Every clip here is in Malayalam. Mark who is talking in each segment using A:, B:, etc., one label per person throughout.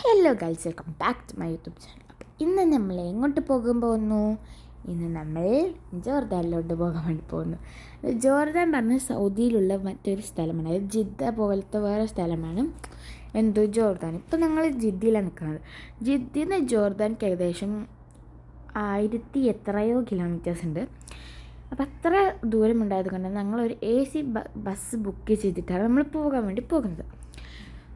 A: Hello guys, welcome back to my YouTube channel. അപ്പോൾ ഇന്ന് നമ്മൾ എങ്ങോട്ട് പോകാൻ പോകുന്നു? ഇന്ന് നമ്മൾ ജോർദാനിലോട്ട് പോകാൻ വേണ്ടി പോകുന്നു. ജോർദാൻ പറഞ്ഞ സൗദിയിലുള്ള മറ്റൊരു സ്ഥലമാണ്, അതായത് ജിദ്ദ പോലത്തെ വേറെ സ്ഥലമാണ് ജോർദാൻ. ഇപ്പോൾ ഞങ്ങൾ ജിദ്ദയിലാണ് നിൽക്കുന്നത്. ജിദ്ദയിൽ നിന്ന് ജോർദാനിക്ക് ഏകദേശം 1000 എത്രയോ കിലോമീറ്റേഴ്സ് ഉണ്ട്. അപ്പോൾ അത്ര ദൂരമുണ്ടായത് കൊണ്ട് ഞങ്ങളൊരു AC ബസ് ബുക്ക് ചെയ്തിട്ടാണ് നമ്മൾ പോകാൻ വേണ്ടി പോകുന്നത്.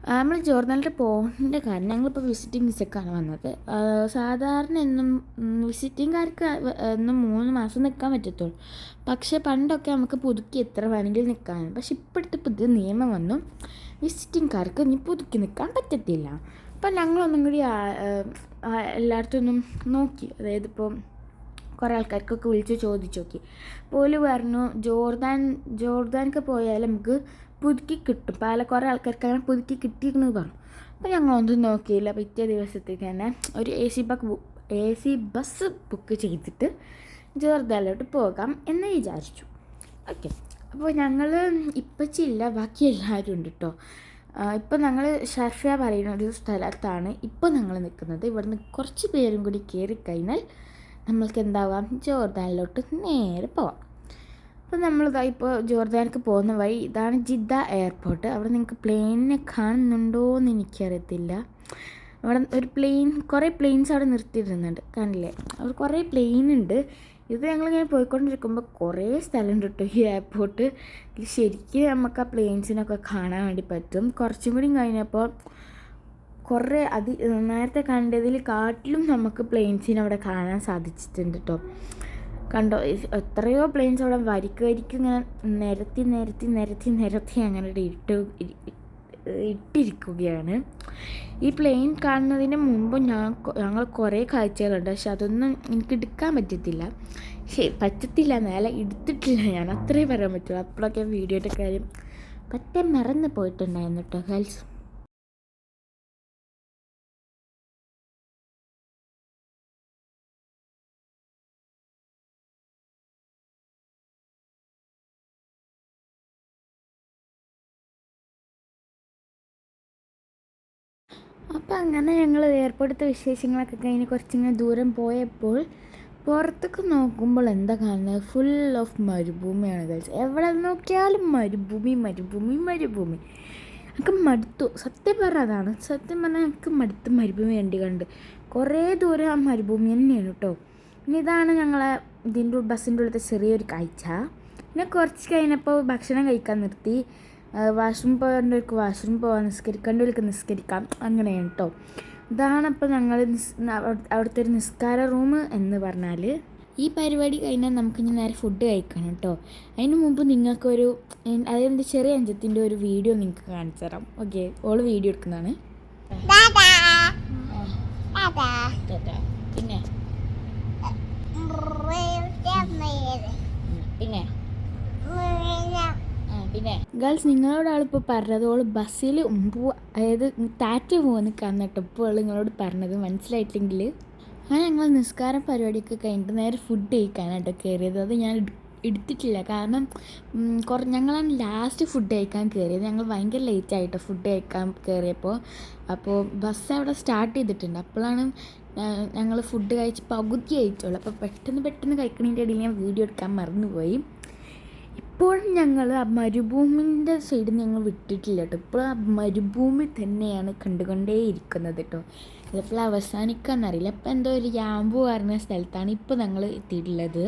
A: നമ്മൾ ജോർദാനിൽ പോകേണ്ട കാരണം ഞങ്ങളിപ്പോൾ വിസിറ്റിംഗ് വിസക്കാണ് വന്നത്. സാധാരണ എന്നും വിസിറ്റിംഗുകാർക്ക് എന്നും 3 മാസം നിൽക്കാൻ പറ്റത്തുള്ളൂ. പക്ഷേ പണ്ടൊക്കെ നമുക്ക് പുതുക്കി എത്ര വേണമെങ്കിലും നിൽക്കാനാണ്. പക്ഷെ ഇപ്പോഴത്തെ പുതിയ നിയമം വന്നു, വിസിറ്റിംഗുകാർക്ക് ഇനി പുതുക്കി നിൽക്കാൻ പറ്റത്തില്ല. അപ്പം ഞങ്ങളൊന്നും കൂടി എല്ലായിടത്തൊന്നും നോക്കി, അതായത് ഇപ്പോൾ കുറേ ആൾക്കാർക്കൊക്കെ വിളിച്ച് ചോദിച്ചു നോക്കി. പോലും പറഞ്ഞു ജോർദാനൊക്കെ പോയാൽ നമുക്ക് പുതുക്കി കിട്ടും, കുറേ ആൾക്കാർക്ക് അങ്ങനെ പുതുക്കി കിട്ടിയിരുന്നു പറഞ്ഞു. അപ്പോൾ ഞങ്ങളൊന്നും നോക്കിയില്ല. പിറ്റേ ദിവസത്തേക്ക് തന്നെ ഒരു AC ബസ് ബുക്ക് ചെയ്തിട്ട് ജോർദാനിലോട്ട് പോകാം എന്ന് വിചാരിച്ചു. ഓക്കെ, അപ്പോൾ ഞങ്ങൾ ഇപ്പച്ചില്ല, ബാക്കി എല്ലാവരും ഉണ്ട് കേട്ടോ. ഇപ്പോൾ ഞങ്ങൾ ഷർഫിയ പറയുന്ന ഒരു സ്ഥലത്താണ് ഇപ്പോൾ ഞങ്ങൾ നിൽക്കുന്നത്. ഇവിടുന്ന് കുറച്ച് പേരും കൂടി കയറിക്കഴിഞ്ഞാൽ നമ്മൾക്ക് എന്താവാം, ജോർദാനിലോട്ട് നേരെ പോവാം. അപ്പോൾ നമ്മളിപ്പോൾ ജോർദാനിക്ക് പോകുന്ന വഴി ഇതാണ് ജിദ്ദ എയർപോർട്ട്. അവിടെ നിങ്ങൾക്ക് പ്ലെയിനിനെ കാണുന്നുണ്ടോ എന്ന് എനിക്കറിയത്തില്ല. അവിടെ കുറേ പ്ലെയിൻസ് അവിടെ നിർത്തിയിടുന്നുണ്ട്, കാണില്ലേ? അവിടെ കുറേ പ്ലെയിൻ ഉണ്ട്. ഇത് ഞങ്ങളിങ്ങനെ പോയിക്കൊണ്ടിരിക്കുമ്പോൾ കുറേ സ്ഥലമുണ്ട് കേട്ടോ ഈ എയർപോർട്ട്. ശരിക്കും നമുക്ക് ആ പ്ലെയിൻസിനൊക്കെ കാണാൻ വേണ്ടി പറ്റും. കുറച്ചും കൂടി കഴിഞ്ഞപ്പോൾ കുറേ നേരത്തെ കണ്ടതിൽ കാട്ടിലും നമുക്ക് പ്ലെയിൻസിനെ അവിടെ കാണാൻ സാധിച്ചിട്ടുണ്ട് കേട്ടോ. കണ്ടോ, എത്രയോ പ്ലെയിൻസ് അവിടെ വരിക്ക് ഇങ്ങനെ നിരത്തി അങ്ങനെ ഇട്ടിരിക്കുകയാണ്. ഈ പ്ലെയിൻ കാണുന്നതിന് മുമ്പ് ഞങ്ങൾ കുറേ കാഴ്ചകളുണ്ട്, പക്ഷെ അതൊന്നും എനിക്ക് എടുക്കാൻ പറ്റത്തില്ല എന്നല്ല, എടുത്തിട്ടില്ല ഞാൻ, അത്രേ പറയാൻ പറ്റുള്ളൂ. അപ്പോഴൊക്കെ വീഡിയോയുടെ കാര്യം പറ്റേ മറന്ന് പോയിട്ടുണ്ടായിരുന്നു കേട്ടോ ഗേൾസ്. അപ്പോൾ അങ്ങനെ ഞങ്ങൾ എയർപോർട്ടിലത്തെ വിശേഷങ്ങളൊക്കെ കഴിഞ്ഞ് കുറച്ചിങ്ങനെ ദൂരം പോയപ്പോൾ പുറത്തേക്ക് നോക്കുമ്പോൾ എന്താ കാണുന്നത്? ഫുൾ ഓഫ് മരുഭൂമിയാണ് ഗൈസ്. എവിടെ നോക്കിയാലും മരുഭൂമി. എനിക്ക് മടുത്തു, സത്യം പറഞ്ഞതാണ്. സത്യം പറഞ്ഞാൽ എനിക്ക് മടുത്ത് മരുഭൂമി കണ്ട് കുറേ ദൂരം ആ മരുഭൂമി തന്നെയാണ് കേട്ടോ. ഇനി ഇതാണ് ഞങ്ങളെ ബസ്സിൻ്റെ ഉള്ളത്തെ ചെറിയൊരു കാഴ്ച. പിന്നെ കുറച്ച് കഴിഞ്ഞപ്പോൾ ഭക്ഷണം കഴിക്കാൻ നിർത്തി. വാഷ്റൂം പോകേണ്ടവർക്ക് വാഷ്റൂം പോകാൻ, നിസ്കരിക്കേണ്ടവർക്ക് നിസ്കരിക്കാം, അങ്ങനെയാണ് കേട്ടോ. ഇതാണിപ്പോൾ ഞങ്ങൾ അവിടുത്തെ ഒരു നിസ്കാര റൂം എന്ന് പറഞ്ഞാൽ. ഈ പരിപാടി കഴിഞ്ഞാൽ നമുക്കിനി നേരെ ഫുഡ് കഴിക്കണം കേട്ടോ. അതിന് മുമ്പ് നിങ്ങൾക്കൊരു, അതായത് ചെറിയ അഞ്ചത്തിൻ്റെ ഒരു വീഡിയോ നിങ്ങൾക്ക് കാണിച്ചു തരാം. ഓക്കെ, ഓള് വീഡിയോ എടുക്കുന്നതാണ്. പിന്നെ ഗേൾസ്, നിങ്ങളോട് ആളിപ്പോൾ പറഞ്ഞത് ഓൾ ബസ്സിൽ അതായത് ടാറ്റ പോകുന്ന കന്നിട്ട് ഇപ്പോൾ നിങ്ങളോട് പറഞ്ഞത് മനസ്സിലായിട്ടില്ലെങ്കിൽ, അങ്ങനെ ഞങ്ങൾ നിസ്കാരം പരിപാടിയൊക്കെ കഴിഞ്ഞിട്ട് നേരെ ഫുഡ് കഴിക്കാനായിട്ട് കയറിയത്. അത് ഞാൻ എടുത്തിട്ടില്ല, കാരണം ഞങ്ങളാണ് ലാസ്റ്റ് ഫുഡ് കഴിക്കാൻ കയറിയത്. ഞങ്ങൾ ഭയങ്കര ലേറ്റായിട്ട് ഫുഡ് കഴിക്കാൻ കയറിയപ്പോൾ. അപ്പോൾ ബസ് അവിടെ സ്റ്റാർട്ട് ചെയ്തിട്ടുണ്ട്. അപ്പോഴാണ് ഞങ്ങൾ ഫുഡ് കഴിച്ച് പകുതി കഴിച്ചുള്ളൂ. അപ്പോൾ പെട്ടെന്ന് കഴിക്കണതിൻ്റെ ഇടയിൽ ഞാൻ വീഡിയോ എടുക്കാൻ മറന്നുപോയി. ഇപ്പോഴും ഞങ്ങൾ ആ മരുഭൂമിൻ്റെ സൈഡിൽ ഞങ്ങൾ വിട്ടിട്ടില്ല കേട്ടോ. ഇപ്പോൾ ആ മരുഭൂമി തന്നെയാണ് കണ്ടുകൊണ്ടേയിരിക്കുന്നത് കേട്ടോ. ചിലപ്പോൾ അവസാനിക്കാമെന്നറിയില്ല. അപ്പോൾ എന്തോ ഒരു യാമ്പു പറഞ്ഞ സ്ഥലത്താണ് ഇപ്പോൾ ഞങ്ങൾ എത്തിയിട്ടുള്ളത്.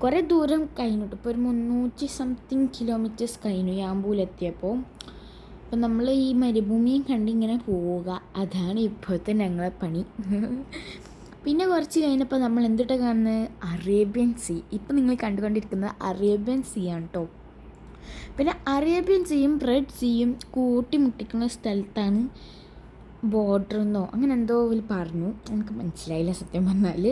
A: കുറേ ദൂരം കഴിഞ്ഞു കേട്ടോ. ഇപ്പോൾ ഒരു 300 സംതിങ് കിലോമീറ്റേഴ്സ് കഴിഞ്ഞു യാമ്പൂലെത്തിയപ്പോൾ. അപ്പോൾ നമ്മൾ ഈ മരുഭൂമിയും കണ്ടിങ്ങനെ പോവുക, അതാണ് ഇപ്പോഴത്തെ ഞങ്ങളെ പണി. പിന്നെ കുറച്ച് കഴിഞ്ഞപ്പോൾ നമ്മൾ എന്തിട്ട് കാണുന്നത്? Arabian sea. ഇപ്പം നിങ്ങൾ കണ്ടുകൊണ്ടിരിക്കുന്നത് അറേബ്യൻ സീ ആണ് കേട്ടോ. പിന്നെ അറേബ്യൻ സീയും റെഡ് സീയും കൂട്ടിമുട്ടിക്കുന്ന സ്ഥലത്താണ് ബോർഡറെന്നോ അങ്ങനെ എന്തോ പറഞ്ഞു, എനിക്ക് മനസ്സിലായില്ല സത്യം പറഞ്ഞാൽ.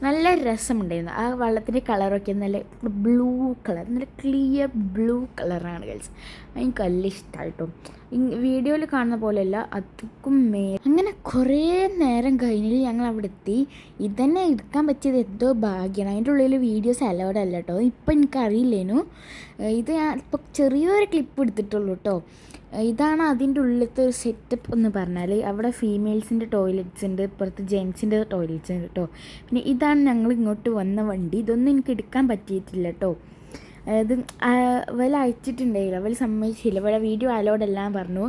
A: നല്ല രസമുണ്ടായിരുന്നു. ആ വെള്ളത്തിൻ്റെ കളറൊക്കെ നല്ല ബ്ലൂ കളർ, നല്ല ക്ലിയർ ബ്ലൂ കളറാണ് ഗേൾസ്. എനിക്ക് നല്ല ഇഷ്ടമായിട്ടോ. വീഡിയോയിൽ കാണുന്ന പോലെയല്ല, അതുക്കും അങ്ങനെ കുറേ നേരം കഴിഞ്ഞിൽ ഞങ്ങൾ അവിടെ എത്തി. ഇതന്നെ എടുക്കാൻ പറ്റിയത് എന്തോ ഭാഗ്യമാണ്. അതിൻ്റെ ഉള്ളിൽ വീഡിയോസ് അലൗഡ് അല്ല കേട്ടോ. ഇപ്പം എനിക്കറിയില്ലേനു. ഇത് ഞാൻ ഇപ്പോൾ ചെറിയൊരു ക്ലിപ്പ് എടുത്തിട്ടുള്ളൂ കേട്ടോ. ഇതാണ് അതിൻ്റെ ഉള്ളിലത്തെ ഒരു സെറ്റപ്പ് എന്ന് പറഞ്ഞാൽ. അവിടെ ഫീമെയിൽസിൻ്റെ ടോയ്ലറ്റ്സ് ഉണ്ട്, ഇപ്പുറത്ത് ജെൻസിൻ്റെ ടോയ്ലറ്റ്സ് ഉണ്ട് കേട്ടോ. പിന്നെ ഇതാണ് ഞങ്ങൾ ഇങ്ങോട്ട് വന്ന വണ്ടി. ഇതൊന്നും എനിക്ക് എടുക്കാൻ പറ്റിയിട്ടില്ല കേട്ടോ. അത് വല്ല അയച്ചിട്ടുണ്ടായില്ല, അവൾ സമ്മതിച്ചില്ല. ഇവിടെ വീഡിയോ അലോഡ് എല്ലാം പറഞ്ഞു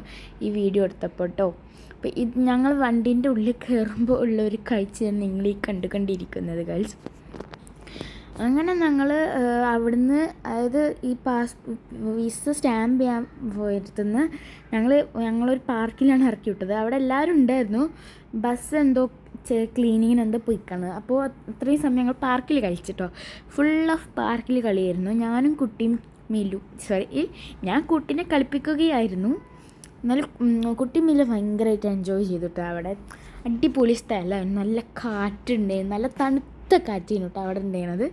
A: ഈ വീഡിയോ എടുത്തപ്പോൾ കേട്ടോ. അപ്പോൾ ഇത് ഞങ്ങൾ വണ്ടീൻ്റെ ഉള്ളിൽ കയറുമ്പോൾ ഉള്ള ഒരു കാഴ്ചയാണ് നിങ്ങൾ ഈ കണ്ടുകൊണ്ടിരിക്കുന്നത് ഗേൾസ്. അങ്ങനെ ഞങ്ങൾ അവിടുന്ന്, അതായത് ഈ വിസ സ്റ്റാമ്പ് ചെയ്യാൻ പോയിരുത്തുനിന്ന് ഞങ്ങളൊരു പാർക്കിലാണ് ഇറക്കി വിട്ടത്. അവിടെ എല്ലാവരും ഉണ്ടായിരുന്നു. ബസ് എന്തോ ക്ലീനിങ്ങിന് എന്തോ പോയിക്കാണ്. അപ്പോൾ അത്രയും സമയം ഞങ്ങൾ പാർക്കിൽ കളിച്ചിട്ടോ. ഫുൾ ഓഫ് പാർക്കിൽ കളിയായിരുന്നു. ഞാനും കുട്ടിയും ഞാൻ കുട്ടീനെ കളിപ്പിക്കുകയായിരുന്നു. എന്നാലും കുട്ടി മില്ല ഭയങ്കരമായിട്ട് എൻജോയ് ചെയ്തിട്ടോ. അവിടെ അടിപൊളി സ്ഥലമായിരുന്നു, നല്ല കാറ്റുണ്ടായിരുന്നു, നല്ല തണുത്ത കാറ്റായിരുന്നു കേട്ടോ അവിടെ ഉണ്ടായിരുന്നത്.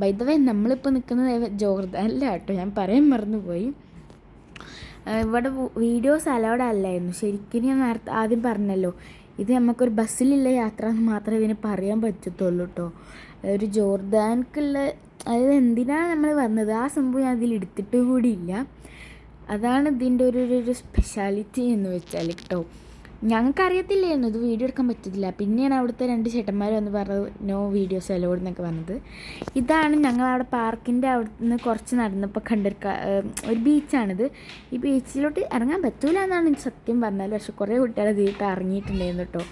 A: ബൈ ദ വേ നമ്മളിപ്പോൾ നിൽക്കുന്നത് ജോർദാനില്ല കേട്ടോ, ഞാൻ പറയാൻ മറന്നുപോയി. ഇവിടെ വീഡിയോസ് അലൗഡ് അല്ലായിരുന്നു ശരിക്കും. ഞാൻ നേരത്തെ ആദ്യം പറഞ്ഞല്ലോ, ഇത് നമുക്കൊരു ബസ്സിലുള്ള യാത്ര എന്ന് മാത്രമേ ഇതിന് പറയാൻ പറ്റത്തുള്ളൂ കേട്ടോ. ഒരു ജോർദാനിക്കുള്ള, അതായത് എന്തിനാണ് നമ്മൾ വന്നത് ആ സംഭവം ഞാൻ അതിൽ എടുത്തിട്ട് കൂടിയില്ല. അതാണ് ഇതിൻ്റെ ഒരു സ്പെഷ്യാലിറ്റി എന്ന് വെച്ചാൽ കേട്ടോ. ഞങ്ങൾക്കറിയത്തില്ലായിരുന്നു ഇത് വീഡിയോ എടുക്കാൻ പറ്റത്തില്ല. പിന്നെയാണ് അവിടുത്തെ 2 ചേട്ടന്മാർ വന്ന് പറഞ്ഞത് നോ വീഡിയോസ് അലൗഡ് എന്നൊക്കെ പറഞ്ഞത്. ഇതാണ് ഞങ്ങളവിടെ പാർക്കിൻ്റെ അവിടെ നിന്ന് കുറച്ച് നടന്നപ്പോൾ ഒരു ബീച്ചാണിത്. ഈ ബീച്ചിലോട്ട് ഇറങ്ങാൻ പറ്റൂല എന്നാണ് സത്യം പറഞ്ഞാൽ. പക്ഷെ കുറേ കുട്ടികളെ ഇതിട്ട് ഇറങ്ങിയിട്ടുണ്ടായിരുന്നു കേട്ടോ.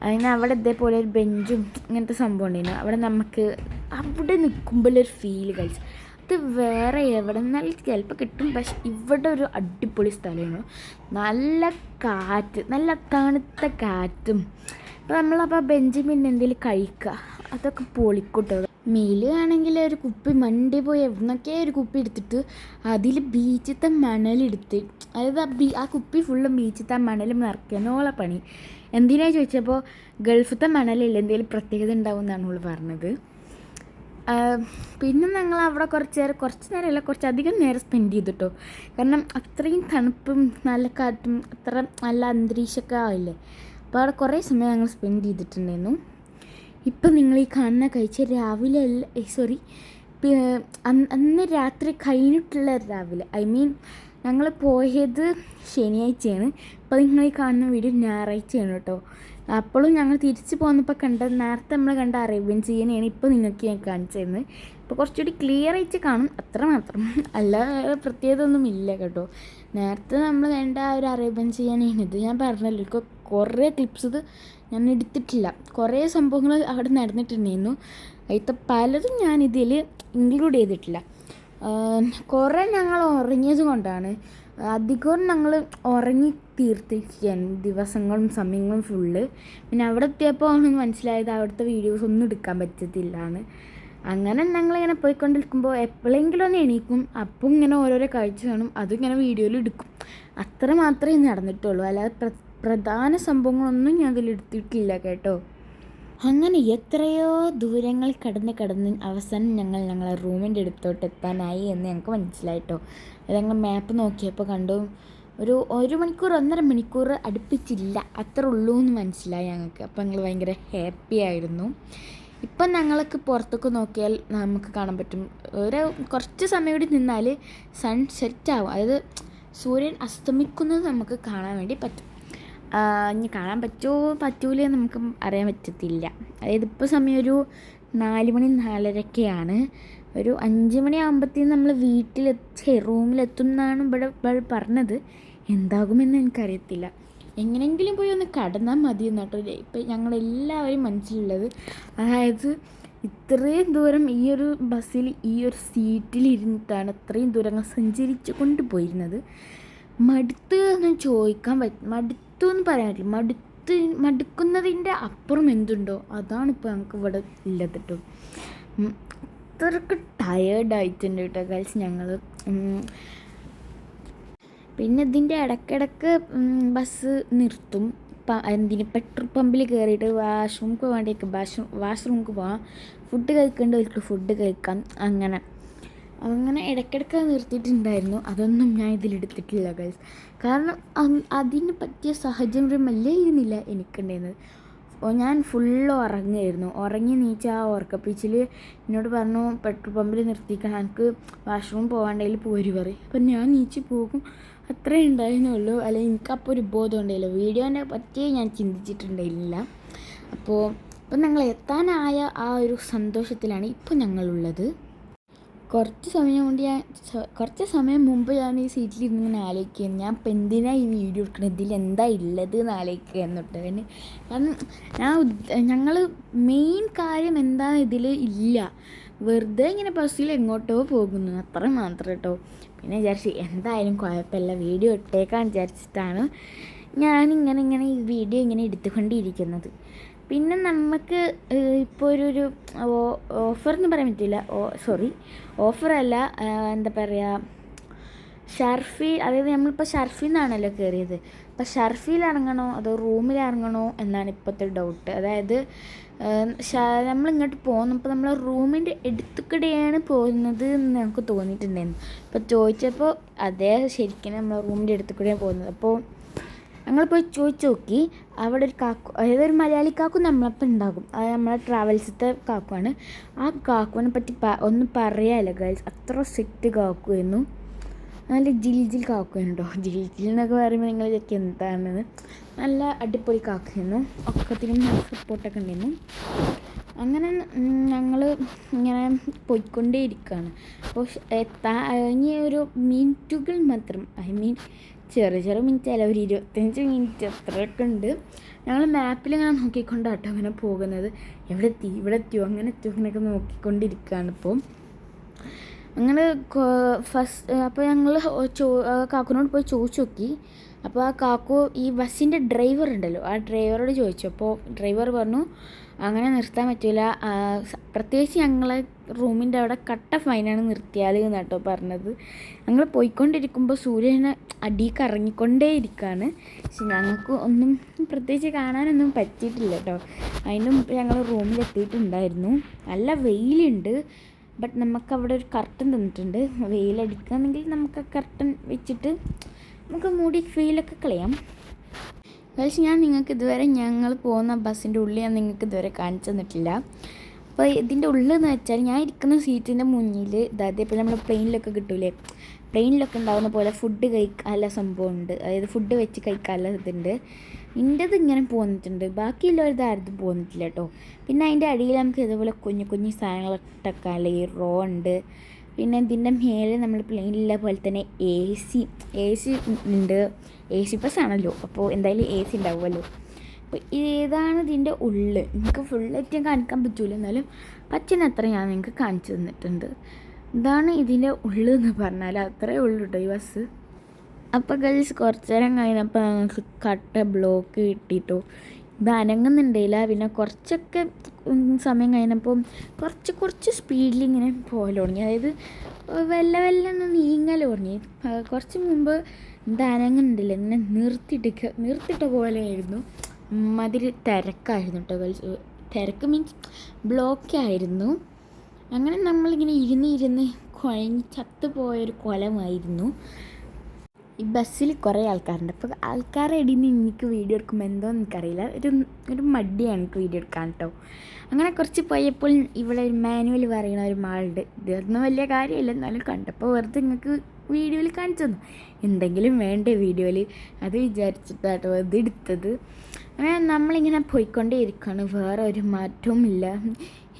A: അതിന് അവിടെ ഇതേപോലെ ഒരു ബെഞ്ചും ഇങ്ങനത്തെ സംഭവം ഉണ്ടായിരുന്നു. അവിടെ നമുക്ക് അവിടെ നിൽക്കുമ്പോഴൊരു ഫീല് കഴിച്ചു. അത് വേറെ എവിടെ നിന്നാലും ചിലപ്പോൾ കിട്ടും. പക്ഷെ ഇവിടെ ഒരു അടിപൊളി സ്ഥലമാണ്. നല്ല കാറ്റ്, നല്ല തണുത്ത കാറ്റും. അപ്പോൾ നമ്മളപ്പോൾ ബെഞ്ചിൽ പിന്നെ എന്തെങ്കിലും കഴിക്കുക, അതൊക്കെ പൊളിക്കൂട്ടോ. മീല് ആണെങ്കിൽ ഒരു കുപ്പി മണ്ടി പോയി എവിടുന്നൊക്കെ ഒരു കുപ്പി എടുത്തിട്ട് അതിൽ ബീച്ചിലത്തെ മണലെടുത്ത്, അതായത് ആ കുപ്പി ഫുള്ളും ബീച്ചിലത്തെ മണൽ നിറയ്ക്കാനോളെ പണി. എന്തിനാ ചോദിച്ചപ്പോൾ ഗൾഫിലത്തെ മണലില്ല, എന്തെങ്കിലും പ്രത്യേകത ഉണ്ടാവും എന്നാണ് അവൾ പറഞ്ഞത്. പിന്നെ ഞങ്ങൾ അവിടെ കുറച്ച് നേരമല്ല, കുറച്ചധികം നേരം സ്പെൻഡ് ചെയ്തിട്ടോ. കാരണം അത്രയും തണുപ്പും നല്ല കാറ്റും അത്ര നല്ല അന്തരീക്ഷമൊക്കെ ആവില്ലേ. അപ്പോൾ അവിടെ കുറേ സമയം ഞങ്ങൾ സ്പെൻഡ് ചെയ്തിട്ടുണ്ടായിരുന്നു. ഇപ്പം നിങ്ങൾ ഈ കാണുന്ന കഴിച്ച രാവിലെ അന്ന് രാത്രി കഴിഞ്ഞിട്ടുള്ള രാവിലെ, ഞങ്ങൾ പോയത് ശനിയാഴ്ചയാണ്. അപ്പോൾ നിങ്ങൾ ഈ കാണുന്ന വീഡിയോ ഞായറാഴ്ചയാണ് കേട്ടോ. അപ്പോഴും ഞങ്ങൾ തിരിച്ച് പോകുന്നപ്പോൾ നേരത്തെ നമ്മൾ കണ്ട അറേബ്യൻ സീനെയാണ് ഇപ്പോൾ നിങ്ങൾക്ക് ഞാൻ കാണിച്ചു തരുന്നത്. ഇപ്പോൾ കുറച്ചുകൂടി ക്ലിയർ ആയിട്ട് കാണും, അത്രമാത്രം. അല്ല പ്രത്യേകത ഒന്നും ഇല്ല കേട്ടോ. നേരത്തെ നമ്മൾ കണ്ട ഒരു അറേബ്യൻ സീനാണിത്. ഞാൻ പറഞ്ഞല്ലോ, കുറേ ക്ലിപ്സ് ഇത് ഞാൻ എടുത്തിട്ടില്ല. കുറേ സംഭവങ്ങൾ അവിടെ നടന്നിട്ടുണ്ടായിരുന്നു. അതിൽ പലതും ഞാനിതിൽ ഇൻക്ലൂഡ് ചെയ്തിട്ടില്ല. കുറേ ഞങ്ങൾ ഉറങ്ങിയത് കൊണ്ടാണ്. അധികവും ഞങ്ങൾ ഉറങ്ങി തീർത്തിരിക്കുകയാണ് ദിവസങ്ങളും സമയങ്ങളും ഫുള്ള്. പിന്നെ അവിടെ എത്തിയപ്പോൾ ആണ് മനസ്സിലായത് അവിടുത്തെ വീഡിയോസ് ഒന്നും എടുക്കാൻ പറ്റത്തില്ലാന്ന്. അങ്ങനെ ഞങ്ങളിങ്ങനെ പോയിക്കൊണ്ടിരിക്കുമ്പോൾ എപ്പോഴെങ്കിലും ഒന്ന് എണീക്കും, അപ്പം ഇങ്ങനെ ഓരോരോ കാഴ്ച കാണും, അതിങ്ങനെ വീഡിയോയിൽ എടുക്കും. അത്ര മാത്രമേ നടന്നിട്ടുള്ളൂ. അല്ലാതെ പ്രധാന സംഭവങ്ങളൊന്നും ഞാൻ അതിലെടുത്തിട്ടില്ല കേട്ടോ. അങ്ങനെ എത്രയോ ദൂരങ്ങൾ കടന്ന് അവസാനം ഞങ്ങളെ റൂമിൻ്റെ അടുത്തോട്ട് എത്താനായി എന്ന് ഞങ്ങൾക്ക് മനസ്സിലായിട്ടോ. അത് ഞങ്ങൾ മാപ്പ് നോക്കിയപ്പോൾ കണ്ടു ഒരു മണിക്കൂർ 1.5 മണിക്കൂർ അടുപ്പിച്ചില്ല, അത്ര ഉള്ളൂ എന്ന് മനസ്സിലായി ഞങ്ങൾക്ക്. അപ്പോൾ ഞങ്ങൾ ഭയങ്കര ഹാപ്പി ആയിരുന്നു. ഇപ്പം ഞങ്ങൾക്ക് പുറത്തൊക്കെ നോക്കിയാൽ നമുക്ക് കാണാൻ പറ്റും, കുറച്ച് സമയം കൂടി നിന്നാൽ സൺ സെറ്റാവും, അതായത് സൂര്യൻ അസ്തമിക്കുന്നത് നമുക്ക് കാണാൻ വേണ്ടി പറ്റും. ഇനി കാണാൻ പറ്റൂലേ നമുക്ക് അറിയാൻ പറ്റത്തില്ല. അതായത് ഇപ്പോൾ സമയം ഒരു 4 മണി 4:30 ഒരു 5 മണിയാകുമ്പോഴത്തേക്കും നമ്മൾ റൂമിലെത്തുമെന്നാണ് ഇവിടെ പറഞ്ഞത്. എന്താകുമെന്ന് എനിക്കറിയത്തില്ല. എങ്ങനെയെങ്കിലും പോയി ഒന്ന് കടന്നാൽ മതി എന്നാട്ടോ ഇപ്പം ഞങ്ങളെല്ലാവരും മനസ്സിലുള്ളത്. അതായത് ഇത്രയും ദൂരം ഈ ഒരു ബസ്സിൽ ഈ ഒരു സീറ്റിലിരുന്നിട്ടാണ് ഇത്രയും ദൂരങ്ങൾ സഞ്ചരിച്ചു കൊണ്ടുപോയിരുന്നത്. മടുത്ത് എന്ന് ചോദിക്കാൻ മടുത്തു എന്ന് പറയാൻ പറ്റില്ല. മടുക്കുന്നതിൻ്റെ അപ്പുറം എന്തുണ്ടോ അതാണിപ്പോൾ ഞങ്ങൾക്ക് ഇവിടെ ഇല്ലത് കേട്ടോ. അത്രയ്ക്ക് ടയേർഡായിട്ടുണ്ട് കേട്ടോ ഗൈസ് ഞങ്ങൾ. പിന്നെ ഇതിൻ്റെ ഇടയ്ക്കിടയ്ക്ക് ബസ് നിർത്തും. പെട്രോൾ പമ്പിൽ കയറിയിട്ട് വാഷ്റൂമിക്ക് വേണ്ടിയൊക്കെ വാഷ്റൂമിക്ക് പോകാം, ഫുഡ് കഴിക്കേണ്ടവർക്ക് ഫുഡ് കഴിക്കാം. അങ്ങനെ അങ്ങനെ ഇടയ്ക്കിടയ്ക്ക് നിർത്തിയിട്ടുണ്ടായിരുന്നു. അതൊന്നും ഞാൻ ഇതിലെടുത്തിട്ടില്ല ഗൈസ്. കാരണം അതിന് പറ്റിയ സാഹചര്യമല്ലേ ഇരുന്നില്ല എനിക്കുണ്ടായിരുന്നത്. ഞാൻ ഫുള്ള് ഉറങ്ങുമായിരുന്നു. ഉറങ്ങി നീച്ച ആ ഉറക്കപ്പിച്ചിൽ എന്നോട് പറഞ്ഞു പെട്രോൾ പമ്പിൽ നിർത്തിക്കണം, എനിക്ക് വാഷ്റൂം പോകാണ്ടെങ്കിൽ പോര് പറയും. അപ്പം ഞാൻ നീച്ച് പോകും, അത്രേ ഉണ്ടായിരുന്നുള്ളൂ. അല്ലെങ്കിൽ എനിക്കപ്പോൾ ഒരു ബോധം ഉണ്ടായില്ല, വീഡിയോനെ പറ്റിയേ ഞാൻ ചിന്തിച്ചിട്ടുണ്ടായിരുന്നില്ല. അപ്പോൾ ഞങ്ങൾ എത്താനായ ആ ഒരു സന്തോഷത്തിലാണ് ഇപ്പോൾ ഞങ്ങളുള്ളത്. കുറച്ച് സമയം മുമ്പ് ഞാൻ ഈ സീറ്റിലിരുന്ന് ഇങ്ങനെ ആലോചിക്കുകയാണ്, ഞാൻ ഇപ്പം എന്തിനാണ് ഈ വീഡിയോ എടുക്കുന്നത്, ഇതിൽ എന്താ ഉള്ളത് എന്ന് ആലോചിക്കുക എന്നിട്ട്. കാരണം ഞങ്ങൾ മെയിൻ കാര്യം എന്താ ഇതിൽ ഇല്ല, വെറുതെ ഇങ്ങനെ ബസ്സിൽ എങ്ങോട്ടോ പോകുന്നു, അത്ര മാത്രം കേട്ടോ. പിന്നെ വിചാരിച്ചു എന്തായാലും കുഴപ്പമില്ല, വീഡിയോ ഇട്ടേക്കാൻ വിചാരിച്ചിട്ടാണ് ഞാനിങ്ങനെ ഈ വീഡിയോ ഇങ്ങനെ എടുത്തുകൊണ്ടിരിക്കുന്നത്. പിന്നെ നമുക്ക് ഇപ്പോൾ ഒരു ഓഫർ എന്ന് പറയാൻ പറ്റില്ല, ഓഫറല്ല, എന്താ പറയുക, ഷർഫിൽ, അതായത് നമ്മളിപ്പോൾ ഷർഫിൽ നിന്നാണല്ലോ കയറിയത്. അപ്പോൾ ഷർഫിൽ ഇറങ്ങണോ അതോ റൂമിൽ ഇറങ്ങണോ എന്നാണ് ഇപ്പോഴത്തെ ഡൗട്ട്. അതായത് നമ്മളിങ്ങോട്ട് പോകുന്നപ്പോൾ നമ്മൾ റൂമിൻ്റെ അടുത്തുകൂടെയാണ് പോകുന്നത് എന്ന് നമുക്ക് തോന്നിയിട്ടുണ്ടായിരുന്നു. അപ്പോൾ ചോദിച്ചപ്പോൾ അതേ, ശരിക്കും നമ്മൾ റൂമിൻ്റെ അടുത്തുകൂടെയാണ് പോകുന്നത്. അപ്പോൾ ഞങ്ങൾ പോയി ചോദിച്ചു നോക്കി. അവിടെ ഒരു കാക്കു, അതായത് ഒരു മലയാളി കാക്കു നമ്മളപ്പം ഉണ്ടാകും, അത് നമ്മളെ ട്രാവൽസിലത്തെ കാക്കുവാണ്. ആ കാക്കുവിനെ പറ്റി ഒന്നും പറയാമല്ലോ ഗൈസ്, അത്ര സെറ്റ് കാക്കുമായിരുന്നു. നല്ല ജിൽ കാക്കുവാനുണ്ടോ, ജിൽ എന്നൊക്കെ പറയുമ്പോൾ നിങ്ങൾ വിചാരിക്കും എന്താണെന്ന്. നല്ല അടിപൊളി കാക്കുമായിരുന്നു, ഒക്കത്തിനും സപ്പോർട്ടൊക്കെ ഉണ്ടായിരുന്നു. അങ്ങനെ ഞങ്ങൾ ഇങ്ങനെ പോയിക്കൊണ്ടേയിരിക്കുകയാണ്. അപ്പോൾ ഇനി ഒരു മിനിറ്റുകൾ മാത്രം, ചെറിയ മിനിറ്റ് അല്ല, ഒരു 25 മിനിറ്റ് അത്രയൊക്കെ ഉണ്ട്. ഞങ്ങൾ മാപ്പിലിങ്ങനെ നോക്കിക്കൊണ്ടാട്ടോ അങ്ങനെ പോകുന്നത്. ഇവിടെ എത്തിയോ അങ്ങനെയൊക്കെ നോക്കിക്കൊണ്ടിരിക്കുകയാണ് ഇപ്പോൾ. അങ്ങനെ അപ്പോൾ ഞങ്ങൾ കാക്കുനോട് പോയി ചോദിച്ചു നോക്കി. അപ്പോൾ ആ കാക്കു ഈ ബസ്സിൻ്റെ ഡ്രൈവർ ഉണ്ടല്ലോ, ആ ഡ്രൈവറോട് ചോദിച്ചു. അപ്പോൾ ഡ്രൈവർ പറഞ്ഞു അങ്ങനെ നിർത്താൻ പറ്റില്ല, പ്രത്യേകിച്ച് ഞങ്ങളെ റൂമിൻ്റെ അവിടെ കട്ട ഫൈനാണ് നിർത്തിയാൽ എന്നാട്ടോ പറഞ്ഞത്. ഞങ്ങൾ പോയിക്കൊണ്ടിരിക്കുമ്പോൾ സൂര്യനെ അടിയിൽ കറങ്ങിക്കൊണ്ടേ ഇരിക്കുകയാണ്. പക്ഷെ ഞങ്ങൾക്ക് ഒന്നും പ്രത്യേകിച്ച് കാണാനൊന്നും പറ്റിയിട്ടില്ല കേട്ടോ. അതിനും ഞങ്ങൾ റൂമിലെത്തിയിട്ടുണ്ടായിരുന്നു. നല്ല വെയിലുണ്ട്, ബട്ട് നമുക്കവിടെ ഒരു കർട്ടൻ തന്നിട്ടുണ്ട്. വെയിലടിക്കുകയാണെങ്കിൽ നമുക്ക് ആ കർട്ടൻ വെച്ചിട്ട് നമുക്ക് മൂടി ഫീലൊക്കെ കളയാം. പക്ഷേ ഞാൻ നിങ്ങൾക്ക് ഇതുവരെ ഞങ്ങൾ പോകുന്ന ബസ്സിൻ്റെ ഉള്ളിൽ ഞാൻ നിങ്ങൾക്ക് ഇതുവരെ കാണിച്ചു തന്നിട്ടില്ല. അപ്പോൾ ഇതിൻ്റെ ഉള്ളെന്ന് വെച്ചാൽ ഞാൻ ഇരിക്കുന്ന സീറ്റിൻ്റെ മുന്നിൽ, അതായത് ഇപ്പോൾ നമ്മൾ പ്ലെയിനിലൊക്കെ കിട്ടൂലേ, പ്ലെയിനിലൊക്കെ ഉണ്ടാകുന്ന പോലെ ഫുഡ് കഴിക്കാനുള്ള സംഭവമുണ്ട്. അതായത് ഫുഡ് വെച്ച് കഴിക്കാനുള്ള ഇതുണ്ട്. എൻ്റെത് ഇങ്ങനെ പോന്നിട്ടുണ്ട്, ബാക്കിയുള്ളവരുടെ ആരും പോന്നിട്ടില്ല കേട്ടോ. പിന്നെ അതിൻ്റെ അടിയിൽ നമുക്ക് ഇതുപോലെ കുഞ്ഞു സാധനങ്ങളൊക്കെ ഈ റോ ഉണ്ട്. പിന്നെ ഇതിൻ്റെ മേലെ നമ്മൾ പ്ലെയിനിലുള്ള പോലെ തന്നെ എ സി ഉണ്ട്. AC ബസ് ആണല്ലോ, അപ്പോൾ എന്തായാലും AC ഉണ്ടാവുമല്ലോ. അപ്പോൾ ഇതാണ് ഇതിൻ്റെ ഉള്ളിൽ. നിങ്ങൾക്ക് ഫുള്ളായിട്ട് കാണിക്കാൻ പറ്റില്ല, എന്നാലും പറ്റുന്നത്ര ഞാൻ നിങ്ങൾക്ക് കാണിച്ചു തന്നിട്ടുണ്ട്. ഇതാണ് ഇതിൻ്റെ ഉള്ളെന്ന് പറഞ്ഞാൽ, അത്രയേ ഉള്ളൂ കേട്ടോ ഈ ബസ്. അപ്പോൾ ഗൾസ് കുറച്ച് നേരം കഴിഞ്ഞപ്പോൾ ഞങ്ങൾക്ക് കട്ട ബ്ലോക്ക് കിട്ടിയിട്ടോ. ഇത് അനങ്ങുന്നുണ്ടായില്ല. പിന്നെ കുറച്ചൊക്കെ സമയം കഴിഞ്ഞപ്പോൾ കുറച്ച് സ്പീഡിൽ ഇങ്ങനെ പോകൽ തുടങ്ങി, അതായത് ഒന്ന് നീങ്ങൽ തുടങ്ങി. കുറച്ച് മുമ്പ് ഇത് അനങ്ങുന്നുണ്ടല്ലോ, ഇങ്ങനെ നിർത്തിയിട്ട പോലെയായിരുന്നു. മതിരി തിരക്കായിരുന്നു കേട്ടോ. തിരക്ക് മീൻസ് ബ്ലോക്കായിരുന്നു. അങ്ങനെ നമ്മളിങ്ങനെ ഇരുന്ന് കുഴഞ്ഞ് ചത്തുപോയൊരു കൊലമായിരുന്നു. ഈ ബസ്സിൽ കുറേ ആൾക്കാരുണ്ട്. അപ്പോൾ ആൾക്കാരുടെ ഇടയിൽ നിന്ന് എനിക്ക് വീഡിയോ എടുക്കുമ്പോൾ എന്തോന്ന് എനിക്കറിയില്ല, ഒരു മടിയാണ് എനിക്ക് വീഡിയോ എടുക്കാൻ കേട്ടോ. അങ്ങനെ കുറച്ച് പോയപ്പോൾ ഇവിടെ ഒരു മാനുവൽ പറയുന്ന ഒരു മാളുണ്ട്. ഇതൊന്നും വലിയ കാര്യമില്ല, എന്നാലും കണ്ടപ്പോൾ വെറുതെ നിങ്ങൾക്ക് വീഡിയോയിൽ കാണിച്ചു തന്നു. എന്തെങ്കിലും വേണ്ടേ വീഡിയോയിൽ, അത് വിചാരിച്ചിട്ടാട്ടോ ഇത് എടുത്തത്. അങ്ങനെ നമ്മളിങ്ങനെ പോയിക്കൊണ്ടേ ഇരിക്കുകയാണ്, വേറെ ഒരു മാറ്റവും ഇല്ല.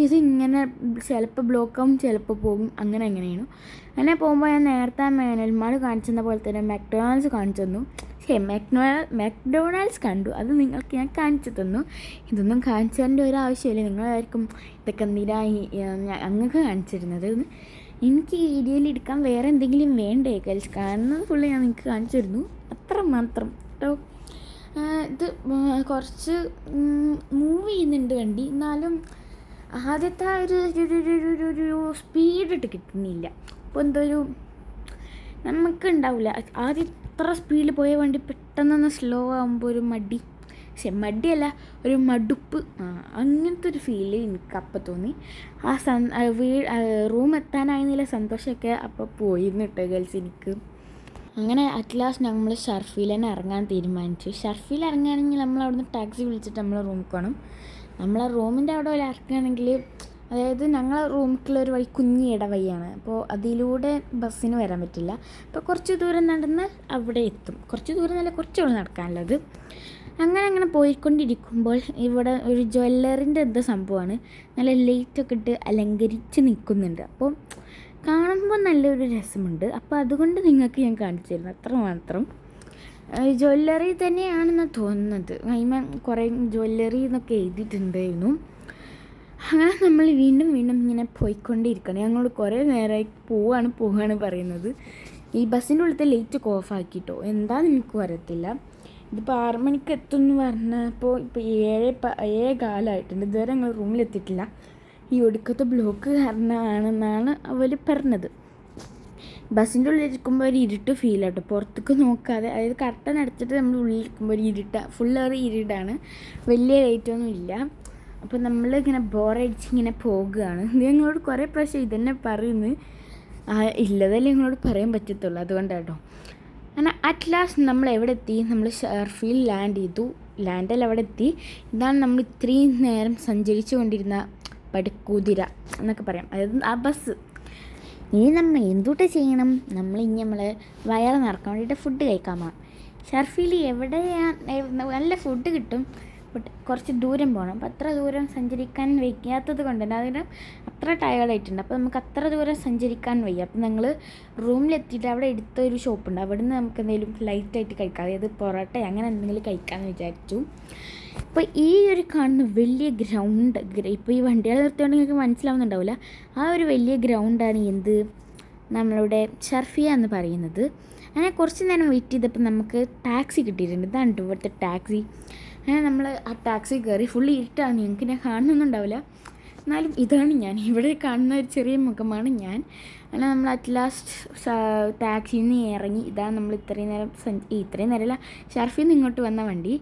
A: ഇതിങ്ങനെ ചിലപ്പോൾ ബ്ലോക്കാവും, ചിലപ്പോൾ പോകും, അങ്ങനെയാണ്. അങ്ങനെ പോകുമ്പോൾ ഞാൻ നേരത്തെ മാനുവൽമാർ കാണിച്ചു തന്ന പോലെ തന്നെ മക്ഡൊണാൾഡ്സ് കാണിച്ചു തന്നു. മക്ഡൊണാൾഡ്സ് കണ്ടു, അത് നിങ്ങൾക്ക് ഞാൻ കാണിച്ചു തന്നു. ഇതൊന്നും കാണിച്ചു തരേണ്ട ഒരാവശ്യമില്ല, നിങ്ങളായിരിക്കും ഇതൊക്കെ എന്തിനായി അങ്ങക്ക് കാണിച്ചിരുന്നത്. എനിക്ക് ഈ വീഡിയോയിൽ എടുക്കാൻ വേറെ എന്തെങ്കിലും വേണ്ടേ ഗൈസ്, കാണുന്നത് ഫുള്ള് ഞാൻ നിങ്ങൾക്ക് കാണിച്ചു തരുന്നു, അത്ര മാത്രം കേട്ടോ. ഇത് കുറച്ച് മൂവ് ചെയ്യുന്നുണ്ട് വണ്ടി, എന്നാലും ആദ്യത്തെ ഒരു സ്പീഡിട്ട് കിട്ടുന്നില്ല. അപ്പോൾ എന്തോ നമുക്ക് ഉണ്ടാവില്ല, ആദ്യം ഇത്ര സ്പീഡിൽ പോയ വണ്ടി പെട്ടെന്നൊന്ന് സ്ലോ ആകുമ്പോൾ ഒരു മടി, പക്ഷെ മടിയല്ല, ഒരു മടുപ്പ്, അങ്ങനത്തെ ഒരു ഫീല് എനിക്ക് അപ്പം തോന്നി. റൂം എത്താനായിരുന്നില്ല സന്തോഷമൊക്കെ അപ്പോൾ പോയിരുന്നു കേട്ടോ ഗേൾസ് എനിക്ക്. അങ്ങനെ അറ്റ് ലാസ്റ്റ് നമ്മൾ ഷർഫിൽ തന്നെ ഇറങ്ങാൻ തീരുമാനിച്ചു. ഷർഫിൽ ഇറങ്ങുകയാണെങ്കിൽ നമ്മൾ അവിടുന്ന് ടാക്സി വിളിച്ചിട്ട് നമ്മളെ റൂമിൽ പോകണം. നമ്മളെ റൂമിൻ്റെ അവിടെ ഇറക്കുകയാണെങ്കിൽ, അതായത് ഞങ്ങളെ റൂമിലേക്കുള്ളൊരു വഴി കുഞ്ഞി ഇടവഴിയാണ്, അപ്പോൾ അതിലൂടെ ബസ്സിന് വരാൻ പറ്റില്ല. അപ്പോൾ കുറച്ച് ദൂരം നടന്നാൽ അവിടെ എത്തും. കുറച്ച് ദൂരം നല്ല കുറച്ചുകൂടെ നടക്കാനുള്ളത്. അങ്ങനെ പോയിക്കൊണ്ടിരിക്കുമ്പോൾ ഇവിടെ ഒരു ജ്വല്ലറിൻ്റെ എന്തോ സംഭവമാണ്, നല്ല ലൈറ്റൊക്കെ ഇട്ട് അലങ്കരിച്ച് നിൽക്കുന്നുണ്ട്. അപ്പോൾ കാണുമ്പോൾ നല്ലൊരു രസമുണ്ട്. അപ്പോൾ അതുകൊണ്ട് നിങ്ങൾക്ക് ഞാൻ കാണിച്ചു തരുന്നു, അത്രമാത്രം. ജ്വല്ലറി തന്നെയാണെന്ന് തോന്നുന്നത്. അതിമ കുറേ ജ്വല്ലറി എന്നൊക്കെ എഴുതിയിട്ടുണ്ടായിരുന്നു. അങ്ങനെ നമ്മൾ വീണ്ടും ഇങ്ങനെ പോയിക്കൊണ്ടിരിക്കണം. ഞങ്ങൾ കുറേ നേരമായി പോവാണ് പറയുന്നത്. ഈ ബസ്സിൻ്റെ ഉള്ളിലത്തെ ലൈറ്റൊക്കെ ഓഫാക്കിയിട്ടോ, എന്താണെന്ന് എനിക്കും അറിയത്തില്ല. ഇതിപ്പോൾ 6 മണിക്ക് എത്തുമെന്ന് പറഞ്ഞപ്പോൾ ഇപ്പോൾ 7:15 ഇതുവരെ ഞങ്ങൾ റൂമിലെത്തിയിട്ടില്ല. ഈ ഒടുക്കത്തെ ബ്ലോക്ക് കാരണമാണെന്നാണ് അവർ പറഞ്ഞത്. ബസ്സിൻ്റെ ഉള്ളിലിരിക്കുമ്പോൾ ഒരു ഇരുട്ട് ഫീൽ ആട്ടോ, പുറത്തേക്ക് നോക്കാതെ. അതായത് കർട്ടൻ അടച്ചിട്ട് നമ്മൾ ഉള്ളിലിരിക്കുമ്പോൾ ഒരു ഫുൾ ഒരു ഇരുട്ടാണ്, വലിയ ലൈറ്റൊന്നും ഇല്ല. അപ്പോൾ നമ്മളിങ്ങനെ ബോറടിച്ച് ഇങ്ങനെ പോകുകയാണ്. ഞങ്ങളോട് കുറേ പ്രാവശ്യം ഇതന്നെ പറയുന്നു, ഇല്ലതല്ലേ ഞങ്ങളോട് പറയാൻ പറ്റത്തുള്ളൂ, അതുകൊണ്ടാട്ടോ. അങ്ങനെ അറ്റ് ലാസ്റ്റ് നമ്മൾ എവിടെ എത്തി? നമ്മൾ ഷർഫിൽ ലാൻഡ് ചെയ്തു. ലാൻഡിൽ അവിടെ എത്തി. ഇതാണ് നമ്മൾ ഇത്രയും നേരം സഞ്ചരിച്ചു കൊണ്ടിരുന്ന പടുക്കുതിര എന്നൊക്കെ പറയാം, അതായത് ആ ബസ്. ഇനി നമ്മൾ എന്തുട്ട് ചെയ്യണം? നമ്മളിനി വയറ് നിറക്കാൻ വേണ്ടിയിട്ട് ഫുഡ് കഴിക്കാൻ പോകണം. ഷർഫിൽ എവിടെയാണ് നല്ല ഫുഡ് കിട്ടും, ബട്ട് കുറച്ച് ദൂരം പോകണം. അപ്പോൾ അത്ര ദൂരം സഞ്ചരിക്കാൻ വയ്യാത്തത് കൊണ്ട് തന്നെ അതിന് അത്ര ടയേർഡായിട്ടുണ്ട്. അപ്പോൾ നമുക്ക് അത്ര ദൂരം സഞ്ചരിക്കാൻ വയ്യ. അപ്പോൾ ഞങ്ങൾ റൂമിലെത്തിയിട്ട് അവിടെ എടുത്തൊരു ഷോപ്പുണ്ട്, അവിടെ നിന്ന് നമുക്ക് എന്തെങ്കിലും ലൈറ്റായിട്ട് കഴിക്കാം, അതായത് പൊറോട്ട അങ്ങനെ എന്തെങ്കിലും കഴിക്കാമെന്ന് വിചാരിച്ചു. അപ്പോൾ ഈ ഒരു കാണുന്ന വലിയ ഗ്രൗണ്ട്, ഇപ്പോൾ ഈ വണ്ടികൾ നിർത്തിയോണ്ട് നിങ്ങൾക്ക് മനസ്സിലാവുന്നുണ്ടാവില്ല, ആ ഒരു വലിയ ഗ്രൗണ്ടാണ് എന്ത് നമ്മളുടെ ഷർഫിയ എന്ന് പറയുന്നത്. അങ്ങനെ കുറച്ച് നേരം വെയിറ്റ് ചെയ്തപ്പോൾ നമുക്ക് ടാക്സി കിട്ടിയിട്ടുണ്ട്. ഇതാണ് ഇവിടുത്തെ ടാക്സി. അങ്ങനെ നമ്മൾ ആ ടാക്സി കയറി. ഫുള്ള് ഇരുട്ടാണ്, ഞങ്ങൾക്ക് ഞാൻ കാണുന്നൊന്നുണ്ടാവില്ല, എന്നാലും ഇതാണ് ഞാൻ, ഇവിടെ കാണുന്ന ഒരു ചെറിയ മുഖമാണ് ഞാൻ. അങ്ങനെ നമ്മൾ അറ്റ് ലാസ്റ്റ് ടാക്സിയിൽ നിന്ന് ഇറങ്ങി. ഇതാണ് നമ്മൾ ഇത്രയും നേരമല്ല, ഷർഫിൽ നിന്ന് ഇങ്ങോട്ട് വന്ന വണ്ടി.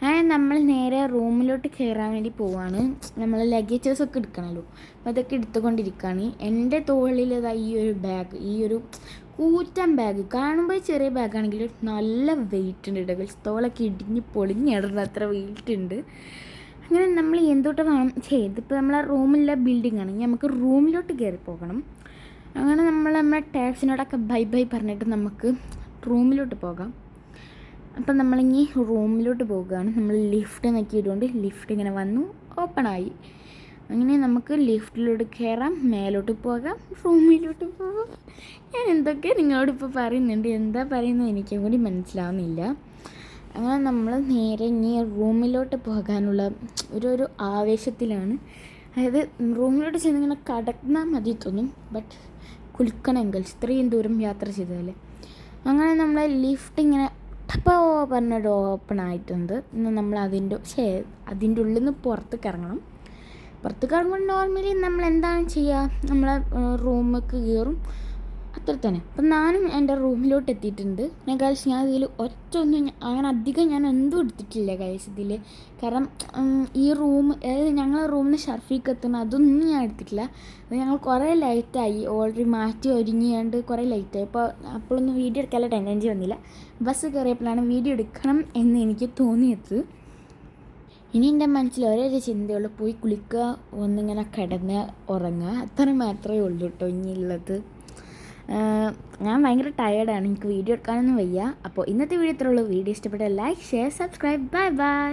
A: അങ്ങനെ നമ്മൾ നേരെ റൂമിലോട്ട് കയറാൻ വേണ്ടി പോവാണ്. നമ്മൾ ലഗേജസൊക്കെ എടുക്കണമല്ലോ, അപ്പോൾ അതൊക്കെ എടുത്തുകൊണ്ടിരിക്കുകയാണ്. എൻ്റെ തോളിൽ ഈ ഒരു ബാഗ്, ഈ ഒരു കൂറ്റൻ ബാഗ്, കാണുമ്പോൾ ചെറിയ ബാഗാണെങ്കിൽ നല്ല വെയിറ്റ് ഉണ്ട് കേട്ടോ. തോളൊക്കെ ഇടിഞ്ഞ് പൊളിഞ്ഞിടണം, അത്ര വെയിറ്റ് ഉണ്ട്. അങ്ങനെ നമ്മൾ എന്തൊട്ട് വേണം ഇതിപ്പോൾ നമ്മളെ റൂമിലെ ബിൽഡിംഗ് ആണ്, നമുക്ക് റൂമിലോട്ട് കയറി പോകണം. അങ്ങനെ നമ്മളെ ടാക്സിനോടൊക്കെ ബൈ പറഞ്ഞിട്ട് നമുക്ക് റൂമിലോട്ട് പോകാം. അപ്പം നമ്മളിങ്ങി റൂമിലോട്ട് പോകുകയാണ്. നമ്മൾ ലിഫ്റ്റ് നോക്കിയതുകൊണ്ട് ലിഫ്റ്റ് ഇങ്ങനെ വന്നു, ഓപ്പണായി. അങ്ങനെ നമുക്ക് ലിഫ്റ്റിലോട്ട് കയറാം, മേലോട്ട് പോകാം, റൂമിലോട്ട് പോകാം. ഞാൻ എന്തൊക്കെ നിങ്ങളോടിപ്പോൾ പറയുന്നുണ്ട്, എന്താ പറയുന്നത് എനിക്കും കൂടി മനസ്സിലാവുന്നില്ല. അങ്ങനെ നമ്മൾ നേരെ ഇനി റൂമിലോട്ട് പോകാനുള്ള ഒരു ആവേശത്തിലാണ്. അതായത് റൂമിലോട്ട് ചെന്നിങ്ങനെ കടന്നാൽ മതി തോന്നും, ബട്ട് കുളിക്കണമെങ്കിൽ ഇത്രയും ദൂരം യാത്ര ചെയ്തതല്ലേ. അങ്ങനെ നമ്മൾ ലിഫ്റ്റ് ഇങ്ങനെ അപ്പോൾ പറഞ്ഞൊരു ഓപ്പൺ ആയിട്ടുണ്ട്. ഇന്ന് നമ്മൾ അതിൻ്റെ ഉള്ളിൽ നിന്ന് പുറത്തേക്ക് ഇറങ്ങണം. പുറത്തേക്ക് ഇറങ്ങുമ്പോൾ നോർമലി നമ്മൾ എന്താണ് ചെയ്യുക, നമ്മളെ റൂമിലേക്ക് കയറും, അത്ര തന്നെ. അപ്പം ഞാനും എൻ്റെ റൂമിലോട്ട് എത്തിയിട്ടുണ്ട്. ഞാൻ ഇതിൽ അങ്ങനെ അധികം ഞാൻ എന്തും എടുത്തിട്ടില്ല ഇതിൽ. കാരണം ഈ അതായത് ഞങ്ങളെ റൂമിൽ നിന്ന് ഷർഫിക്ക് എത്തുന്ന അതൊന്നും ഞാൻ എടുത്തിട്ടില്ല. അത് ഞങ്ങൾ കുറേ ലൈറ്റായി, ഓൾറെഡി മാറ്റി ഒരുങ്ങിയാണ്ട് കുറേ ലൈറ്റായി. അപ്പോഴൊന്നും വീഡിയോ എടുക്കാനുള്ള ടെൻഡൻസി വന്നില്ല. ബസ് കയറിയപ്പോഴാണ് വീഡിയോ എടുക്കണം എന്ന് എനിക്ക് തോന്നിയത്. ഇനി എൻ്റെ മനസ്സിൽ ഒരേ ചിന്തയുള്ളൂ, പോയി കുളിക്കുക, ഒന്നിങ്ങനെ കിടന്ന് ഉറങ്ങുക, അത്ര മാത്രമേ ഉള്ളൂ കേട്ടോ ഇനിയുള്ളത്. ഞാൻ ഭയങ്കര ടയേർഡാണ്, എനിക്ക് വീഡിയോ എടുക്കാനൊന്നും വയ്യ. അപ്പോൾ ഇന്നത്തെ വീഡിയോ ഇത്രയുള്ളൂ. വീഡിയോ ഇഷ്ടപ്പെട്ട ലൈക്ക്, ഷെയർ, സബ്സ്ക്രൈബ്. ബൈ.